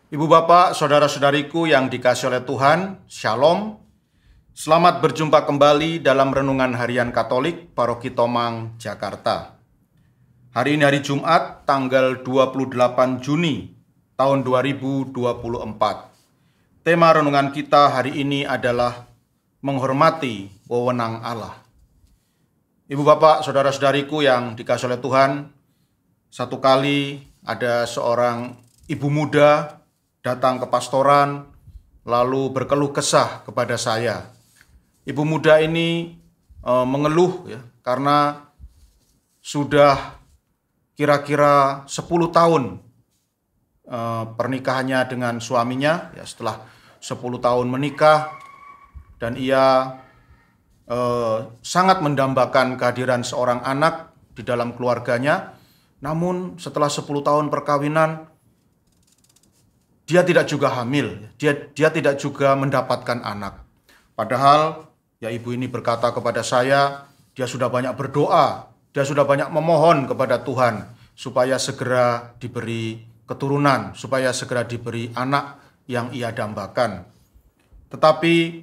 Ibu bapak, saudara-saudariku yang dikasihi oleh Tuhan, Shalom. Selamat berjumpa kembali dalam Renungan Harian Katolik Paroki Tomang, Jakarta. Hari ini hari Jumat, tanggal 28 Juni tahun 2024. Tema renungan kita hari ini adalah menghormati wewenang Allah. Ibu bapak, saudara-saudariku yang dikasihi oleh Tuhan, satu kali ada seorang ibu muda datang ke pastoran, lalu berkeluh kesah kepada saya. Ibu muda ini mengeluh ya, karena sudah kira-kira 10 tahun pernikahannya dengan suaminya. Ya, setelah 10 tahun menikah, dan ia sangat mendambakan kehadiran seorang anak di dalam keluarganya. Namun setelah 10 tahun perkawinan, dia tidak juga hamil, dia tidak juga mendapatkan anak. Padahal ya ibu ini berkata kepada saya, dia sudah banyak berdoa, dia sudah banyak memohon kepada Tuhan supaya segera diberi keturunan, supaya segera diberi anak yang ia dambakan. Tetapi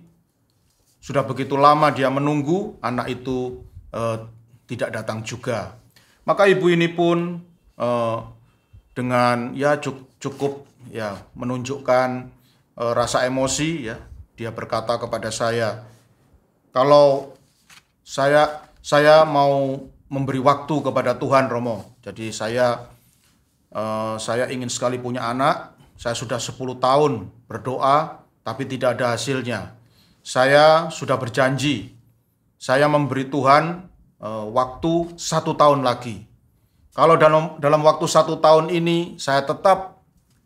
sudah begitu lama dia menunggu, anak itu tidak datang juga. Maka ibu ini pun dengan ya cukup ya menunjukkan rasa emosi ya. Dia berkata kepada saya, kalau saya mau memberi waktu kepada Tuhan, Romo. Jadi saya ingin sekali punya anak. Saya sudah 10 tahun berdoa tapi tidak ada hasilnya. Saya sudah berjanji saya memberi Tuhan waktu 1 tahun lagi. Kalau dalam waktu 1 tahun ini saya tetap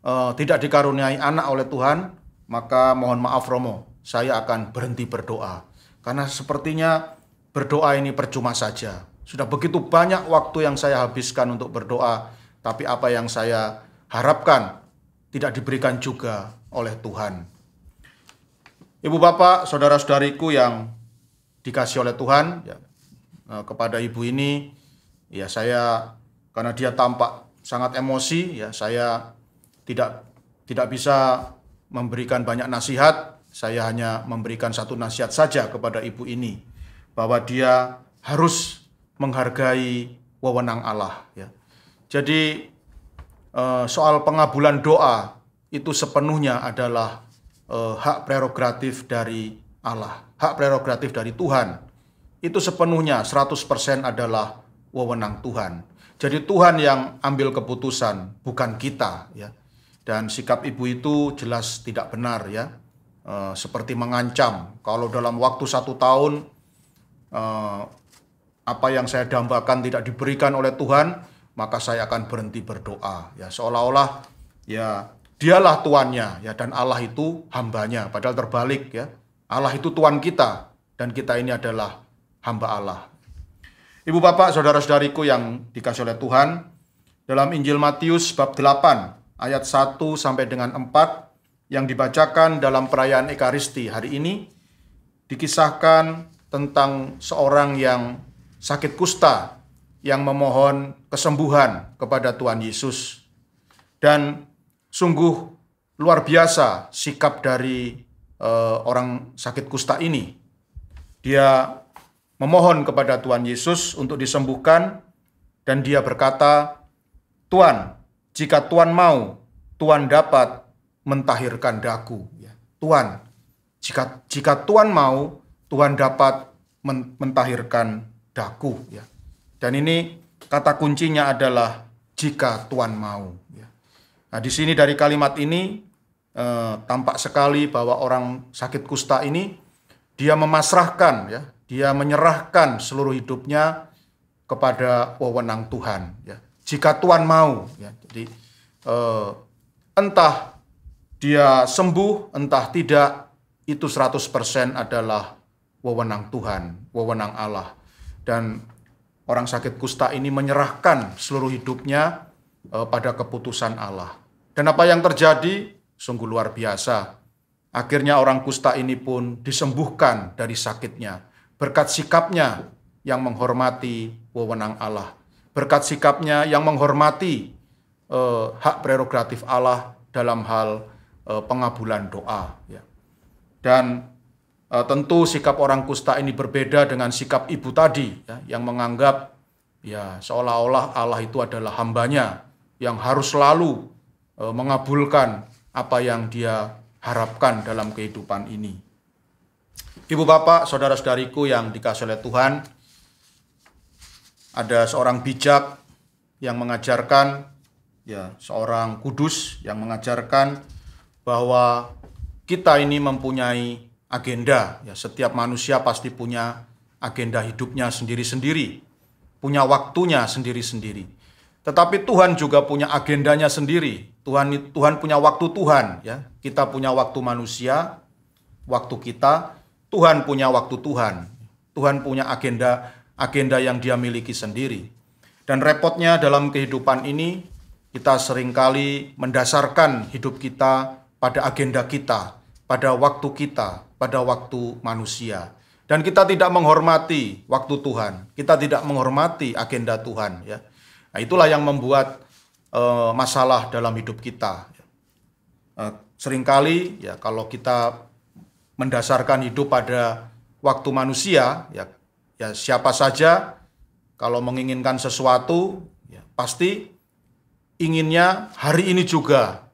tidak dikaruniai anak oleh Tuhan, maka mohon maaf Romo, saya akan berhenti berdoa. Karena sepertinya berdoa ini percuma saja. Sudah begitu banyak waktu yang saya habiskan untuk berdoa, tapi apa yang saya harapkan tidak diberikan juga oleh Tuhan. Ibu bapak, saudara-saudariku yang dikasihi oleh Tuhan, ya, kepada ibu ini, ya saya, karena dia tampak sangat emosi, ya saya tidak bisa memberikan banyak nasihat. Saya hanya memberikan satu nasihat saja kepada ibu ini, bahwa dia harus menghargai wewenang Allah. Ya. Jadi soal pengabulan doa itu sepenuhnya adalah hak prerogatif dari Allah, hak prerogatif dari Tuhan. Itu sepenuhnya 100% adalah wewenang Tuhan. Jadi Tuhan yang ambil keputusan, bukan kita, ya. Dan sikap ibu itu jelas tidak benar ya, seperti mengancam kalau dalam waktu 1 tahun apa yang saya dambakan tidak diberikan oleh Tuhan, maka saya akan berhenti berdoa. Ya, seolah-olah ya dialah tuannya ya, dan Allah itu hambanya. Padahal terbalik ya, Allah itu tuan kita dan kita ini adalah hamba Allah. Ibu bapak, saudara-saudariku yang dikasihi oleh Tuhan, dalam Injil Matius bab 8 ayat 1 sampai dengan 4 yang dibacakan dalam perayaan Ekaristi hari ini, dikisahkan tentang seorang yang sakit kusta yang memohon kesembuhan kepada Tuhan Yesus. Dan sungguh luar biasa sikap dari orang sakit kusta ini. Dia memohon kepada Tuhan Yesus untuk disembuhkan, dan dia berkata, "Tuhan, jika Tuhan mau, Tuhan dapat mentahirkan daku." Ya. Tuhan, jika Tuhan mau, Tuhan dapat mentahirkan daku. Ya. Dan ini kata kuncinya adalah jika Tuhan mau. Ya. Nah, di sini dari kalimat ini tampak sekali bahwa orang sakit kusta ini dia memasrahkan, ya, dia menyerahkan seluruh hidupnya kepada wewenang Tuhan. Ya. Jika Tuhan mau, ya. Jadi entah dia sembuh, entah tidak, itu 100% adalah wewenang Tuhan, wewenang Allah. Dan orang sakit kusta ini menyerahkan seluruh hidupnya pada keputusan Allah. Dan apa yang terjadi sungguh luar biasa. Akhirnya orang kusta ini pun disembuhkan dari sakitnya berkat sikapnya yang menghormati wewenang Allah. Berkat sikapnya yang menghormati hak prerogatif Allah, dalam hal pengabulan doa. Ya. Dan tentu sikap orang kusta ini berbeda dengan sikap ibu tadi, ya, yang menganggap ya seolah-olah Allah itu adalah hambanya yang harus selalu mengabulkan apa yang dia harapkan dalam kehidupan ini. Ibu bapak, saudara-saudariku yang dikasihi oleh Tuhan, ada seorang bijak yang mengajarkan, ya, seorang kudus yang mengajarkan bahwa kita ini mempunyai agenda. Ya, setiap manusia pasti punya agenda hidupnya sendiri-sendiri, punya waktunya sendiri-sendiri. Tetapi Tuhan juga punya agendanya sendiri. Tuhan punya waktu Tuhan, ya. Kita punya waktu manusia, waktu kita. Tuhan punya waktu Tuhan. Tuhan punya agenda yang Dia miliki sendiri. Dan repotnya dalam kehidupan ini, kita seringkali mendasarkan hidup kita pada agenda kita, pada waktu kita, pada waktu manusia. Dan kita tidak menghormati waktu Tuhan. Kita tidak menghormati agenda Tuhan, ya. Nah, itulah yang membuat masalah dalam hidup kita. Seringkali ya kalau kita mendasarkan hidup pada waktu manusia, ya siapa saja kalau menginginkan sesuatu, ya pasti inginnya hari ini juga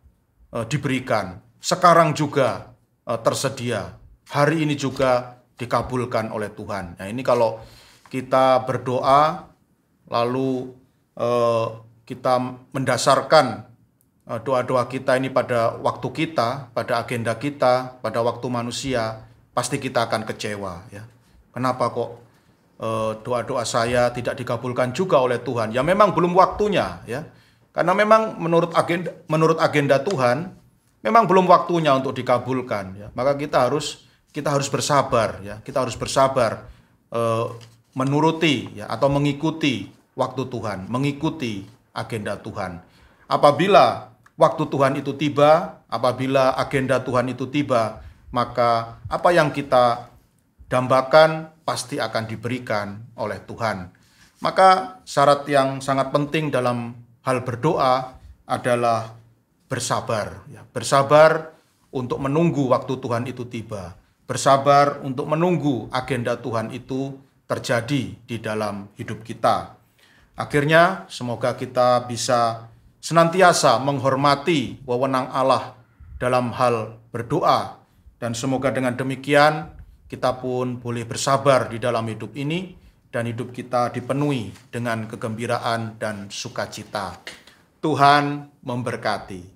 diberikan, sekarang juga tersedia, hari ini juga dikabulkan oleh Tuhan. Nah, ini kalau kita berdoa lalu kita mendasarkan doa-doa kita ini pada waktu kita, pada agenda kita, pada waktu manusia, pasti kita akan kecewa, ya. Kenapa kok doa-doa saya tidak dikabulkan juga oleh Tuhan? Ya memang belum waktunya, ya. Karena memang menurut agenda Tuhan, memang belum waktunya untuk dikabulkan, ya. Maka kita harus bersabar, ya. Kita harus bersabar menuruti, ya, atau mengikuti waktu Tuhan, mengikuti agenda Tuhan. Apabila waktu Tuhan itu tiba, apabila agenda Tuhan itu tiba, maka apa yang kita dambakan pasti akan diberikan oleh Tuhan. Maka syarat yang sangat penting dalam hal berdoa adalah bersabar. Ya, bersabar untuk menunggu waktu Tuhan itu tiba. Bersabar untuk menunggu agenda Tuhan itu terjadi di dalam hidup kita. Akhirnya semoga kita bisa senantiasa menghormati wewenang Allah dalam hal berdoa. Dan semoga dengan demikian kita pun boleh bersabar di dalam hidup ini dan hidup kita dipenuhi dengan kegembiraan dan sukacita. Tuhan memberkati.